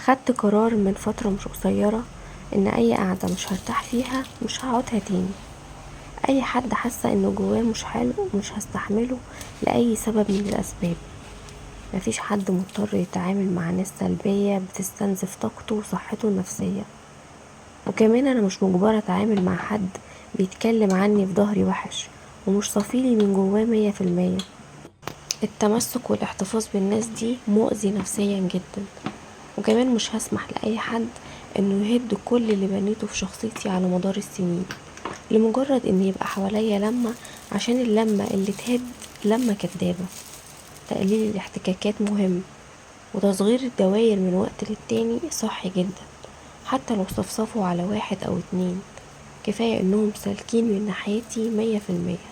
خدت قرار من فترة مش قصيرة ان اي قعدة مش هرتاح فيها مش هقعدها تاني. اي حد حاسة انه جواه مش حلو مش هستحمله لأي سبب من الاسباب. مفيش حد مضطر يتعامل مع ناس سلبية بتستنزف طاقته وصحته النفسية. وكمان انا مش مجبرة اتعامل مع حد بيتكلم عني في ظهري وحش ومش صافيلي من جواه 100%. التمسك والاحتفاظ بالناس دي مؤذي نفسيا جدا. وكمان مش هسمح لأي حد انه يهد كل اللي بنيته في شخصيتي على مدار السنين لمجرد ان يبقى حواليا لمة، عشان اللمة اللي تهد لمة كدابة. تقليل الاحتكاكات مهم، وتصغير الدوائر من وقت للتاني صحي جدا. حتى لو صفصفوا على واحد او اتنين، كفاية انهم سالكين من ناحيتي 100%.